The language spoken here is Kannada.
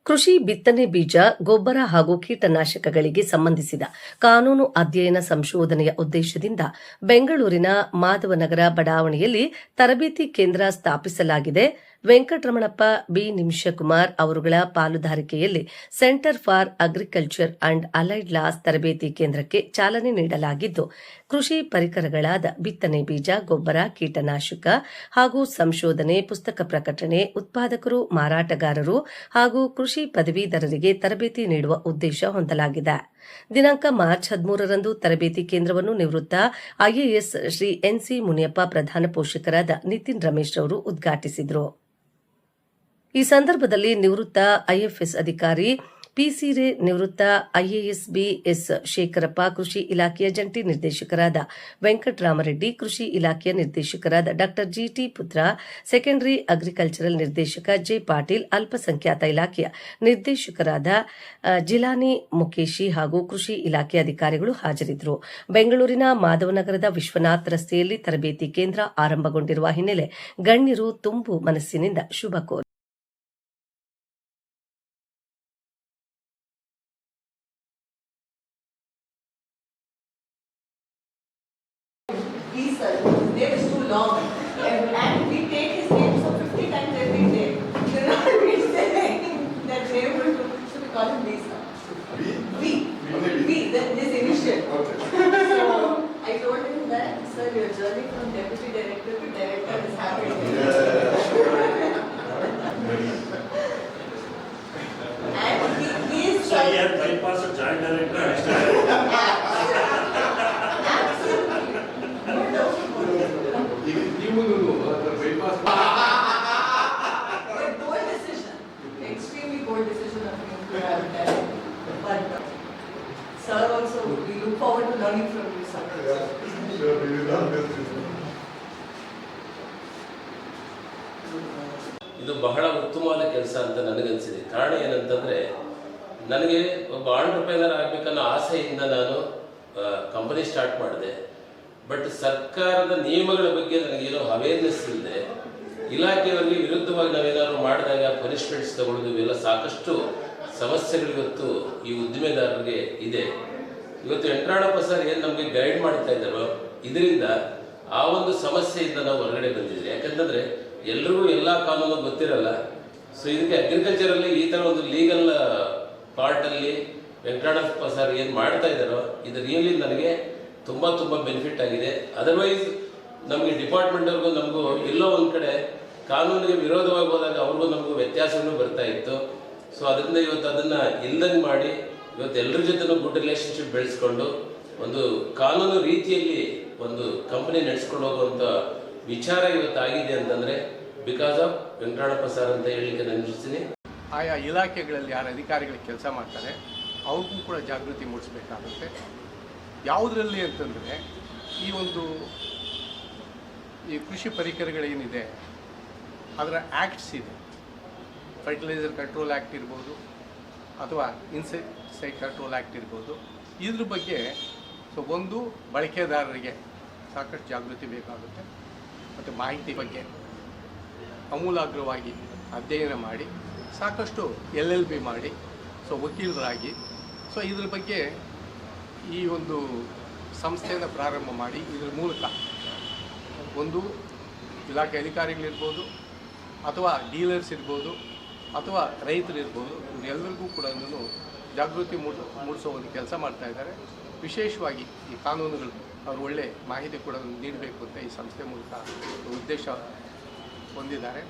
ಕೃಷಿ ಬಿತ್ತನೆ ಬೀಜ, ಗೊಬ್ಬರ ಹಾಗೂ ಕೀಟನಾಶಕಗಳಿಗೆ ಸಂಬಂಧಿಸಿದ ಕಾನೂನು ಅಧ್ಯಯನ ಸಂಶೋಧನೆಯ ಉದ್ದೇಶದಿಂದ ಬೆಂಗಳೂರಿನ ಮಾಧವನಗರ ಬಡಾವಣೆಯಲ್ಲಿ ತರಬೇತಿ ಕೇಂದ್ರ ಸ್ಥಾಪಿಸಲಾಗಿದೆ. ವೆಂಕಟರಮಣಪ್ಪ ಬಿ ನಿಮಿಷಕುಮಾರ್ ಅವರುಗಳ ಪಾಲುದಾರಿಕೆಯಲ್ಲಿ centre for agriculture and allied laws ತರಬೇತಿ ಕೇಂದ್ರಕ್ಕೆ ಚಾಲನೆ ನೀಡಲಾಗಿದ್ದು, ಕೃಷಿ ಪರಿಕರಗಳಾದ ಬಿತ್ತನೆ ಬೀಜ, ಗೊಬ್ಬರ, ಕೀಟನಾಶಕ ಹಾಗೂ ಸಂಶೋಧನೆ, ಪುಸ್ತಕ ಪ್ರಕಟಣೆ, ಉತ್ಪಾದಕರು, ಮಾರಾಟಗಾರರು ಹಾಗೂ ಕೃಷಿ ಪದವೀಧರರಿಗೆ ತರಬೇತಿ ನೀಡುವ ಉದ್ದೇಶ ಹೊಂದಲಾಗಿದೆ. ದಿನಾಂಕ ಮಾರ್ಚ್ 13ರಂದು ತರಬೇತಿ ಕೇಂದ್ರವನ್ನು ನಿವೃತ್ತ ಐಎಎಸ್ ಶ್ರೀ ಎನ್ಸಿ ಮುನಿಯಪ್ಪ ಪ್ರಧಾನ ಪೋಷಕರಾದ ನಿತಿನ್ ರಮೇಶ್ ಅವರು ಉದ್ಘಾಟಿಸಿದರು. ಈ ಸಂದರ್ಭದಲ್ಲಿ ನಿವೃತ್ತ ಐಎಫ್ಎಸ್ ಅಧಿಕಾರಿ ಪಿಸಿರೆ, ನಿವೃತ್ತ ಐಎಎಸ್ ಬಿಎಸ್ ಶೇಖರಪ್ಪ, ಕೃಷಿ ಇಲಾಖೆಯ ಜಂಟಿ ನಿರ್ದೇಶಕರಾದ ವೆಂಕಟರಾಮರೆಡ್ಡಿ, ಕೃಷಿ ಇಲಾಖೆಯ ನಿರ್ದೇಶಕರಾದ ಡಾ ಜಿಟಿ ಪುತ್ರ, ಸೆಕೆಂಡರಿ ಅಗ್ರಿಕಲ್ಚರಲ್ ನಿರ್ದೇಶಕ ಜೆ ಪಾಟೀಲ್, ಅಲ್ಪಸಂಖ್ಯಾತ ಇಲಾಖೆಯ ನಿರ್ದೇಶಕರಾದ ಜಿಲಾನಿ ಮುಕೇಶಿ ಹಾಗೂ ಕೃಷಿ ಇಲಾಖೆ ಅಧಿಕಾರಿಗಳು ಹಾಜರಿದ್ದರು. ಬೆಂಗಳೂರಿನ ಮಾಧವನಗರದ ವಿಶ್ವನಾಥ್ ರಸ್ತೆಯಲ್ಲಿ ತರಬೇತಿ ಕೇಂದ್ರ ಆರಂಭಗೊಂಡಿರುವ ಹಿನ್ನೆಲೆ ಗಣ್ಯರು ತುಂಬು ಮನಸ್ಸಿನಿಂದ ಶುಭ ಕೋರಿದರು. His name is too long, and we take his name so 50 times every day. You know, we say that name so we call him Lisa. V. This initial. Okay. So I told him that, sir, your journey from deputy director to director is happening. And he is. So he has bypassed a joint director. Extremely bold decision of him to have that. But sir, also we look forward to learning from you, sir. ಇದು ಬಹಳ ಉತ್ತಮವಾದ ಕೆಲಸ ಅಂತ ನನಗನ್ಸಿದೆ. ಕಾರಣ ಏನಂತಂದರೆ, ನನಗೆ ಒಬ್ಬ ಆಂಟ್ರಪ್ರೆನರ್ ಆಗಬೇಕನ್ನೋ ಆಸೆಯಿಂದ ನಾನು ಕಂಪನಿ ಸ್ಟಾರ್ಟ್ ಮಾಡಿದೆ. ಬಟ್ ಸರ್ಕಾರದ ನಿಯಮಗಳ ಬಗ್ಗೆ ನನಗೇನೋ ಅವೇರ್ನೆಸ್ ಇಲ್ಲದೆ, ಇಲಾಖೆಯವರಿಗೆ ವಿರುದ್ಧವಾಗಿ ನಾವೇನಾದ್ರು ಮಾಡಿದಾಗ ಪನಿಷ್ಮೆಂಟ್ಸ್ ತಗೊಳ್ಳೋದು, ಇವೆಲ್ಲ ಸಾಕಷ್ಟು ಸಮಸ್ಯೆಗಳು ಇವತ್ತು ಈ ಉದ್ದಿಮೆದಾರರಿಗೆ ಇದೆ. ಇವತ್ತು ವೆಂಕಟರಮಣಪ್ಪ ಸರ್ ಏನು ನಮಗೆ ಗೈಡ್ ಮಾಡ್ತಾ ಇದ್ದಾರೋ, ಇದರಿಂದ ಆ ಒಂದು ಸಮಸ್ಯೆಯಿಂದ ನಾವು ಹೊರಗಡೆ ಬಂದಿದ್ದೀವಿ. ಯಾಕಂತಂದರೆ ಎಲ್ರಿಗೂ ಎಲ್ಲ ಕಾನೂನು ಗೊತ್ತಿರಲ್ಲ. ಸೊ ಇದಕ್ಕೆ ಅಗ್ರಿಕಲ್ಚರಲ್ಲಿ ಈ ಥರ ಒಂದು ಲೀಗಲ್ ಪಾರ್ಟಲ್ಲಿ ವೆಂಕಟರಮಣಪ್ಪ ಸರ್ ಏನು ಮಾಡ್ತಾ ಇದ್ದಾರೋ, ಇದು ರಿಯಲಿ ನನಗೆ ತುಂಬ ಬೆನಿಫಿಟ್ ಆಗಿದೆ. ಅದರ್ವೈಸ್ ನಮಗೆ ಡಿಪಾರ್ಟ್ಮೆಂಟ್ವ್ರಿಗೂ ನಮಗೂ ಎಲ್ಲೋ ಒಂದು ಕಡೆ ಕಾನೂನಿಗೆ ವಿರೋಧವಾಗಿ ಹೋದಾಗ ಅವ್ರಿಗೂ ನಮಗೂ ವ್ಯತ್ಯಾಸವೂ ಬರ್ತಾ ಇತ್ತು. ಸೊ ಅದರಿಂದ ಇವತ್ತು ಅದನ್ನು ಇಲ್ದಂಗೆ ಮಾಡಿ ಇವತ್ತು ಎಲ್ಲರ ಜೊತೆನೂ ಗುಡ್ ರಿಲೇಷನ್ಶಿಪ್ ಬೆಳೆಸ್ಕೊಂಡು ಒಂದು ಕಾನೂನು ರೀತಿಯಲ್ಲಿ ಒಂದು ಕಂಪನಿ ನಡೆಸ್ಕೊಂಡು ಹೋಗುವಂಥ ವಿಚಾರ ಇವತ್ತು ಆಗಿದೆ ಅಂತಂದರೆ ಬಿಕಾಸ್ ಆಫ್ ವೆಂಕಟರಮಣಪ್ಪ ಸರ್ ಅಂತ ಹೇಳಲಿಕ್ಕೆ ನಾನು ಇಚ್ಛಿಸ್ತೀನಿ. ಆಯಾ ಇಲಾಖೆಗಳಲ್ಲಿ ಯಾರು ಅಧಿಕಾರಿಗಳು ಕೆಲಸ ಮಾಡ್ತಾರೆ ಅವ್ರಿಗೂ ಕೂಡ ಜಾಗೃತಿ ಮೂಡಿಸಬೇಕಾಗುತ್ತೆ. ಯಾವುದರಲ್ಲಿ ಅಂತಂದರೆ ಈ ಕೃಷಿ ಪರಿಕರಗಳೇನಿದೆ ಅದರ ಆ್ಯಕ್ಟ್ಸ್ ಇದೆ. ಫರ್ಟಿಲೈಸರ್ ಕಂಟ್ರೋಲ್ ಆ್ಯಕ್ಟ್ ಇರ್ಬೋದು ಅಥವಾ ಇನ್ಸೆಕ್ಟಿಸೈಡ್ ಕಂಟ್ರೋಲ್ ಆ್ಯಕ್ಟ್ ಇರ್ಬೋದು. ಇದ್ರ ಬಗ್ಗೆ ಒಂದು ಬಳಕೆದಾರರಿಗೆ ಸಾಕಷ್ಟು ಜಾಗೃತಿ ಬೇಕಾಗುತ್ತೆ. ಮತ್ತು ಮಾಹಿತಿ ಬಗ್ಗೆ ಆಮೂಲಾಗ್ರವಾಗಿ ಅಧ್ಯಯನ ಮಾಡಿ ಸಾಕಷ್ಟು LLB ಮಾಡಿ ವಕೀಲರಾಗಿ ಇದ್ರ ಬಗ್ಗೆ ಈ ಒಂದು ಸಂಸ್ಥೆಯನ್ನು ಪ್ರಾರಂಭ ಮಾಡಿ ಇದರ ಮೂಲಕ ಒಂದು ಇಲಾಖೆ ಅಧಿಕಾರಿಗಳಿರ್ಬೋದು ಅಥವಾ ಡೀಲರ್ಸ್ ಇರ್ಬೋದು ಅಥವಾ ರೈತರಿರ್ಬೋದು, ಇವರೆಲ್ಲರಿಗೂ ಕೂಡ ಜಾಗೃತಿ ಮೂಡಿಸೋ ಒಂದು ಕೆಲಸ ಮಾಡ್ತಾ ಇದ್ದಾರೆ. ವಿಶೇಷವಾಗಿ ಈ ಕಾನೂನುಗಳು ಅವರು ಒಳ್ಳೆ ಮಾಹಿತಿ ಕೂಡ ನೀಡಬೇಕು ಅಂತ ಈ ಸಂಸ್ಥೆ ಮೂಲಕ ಉದ್ದೇಶ ಹೊಂದಿದ್ದಾರೆ.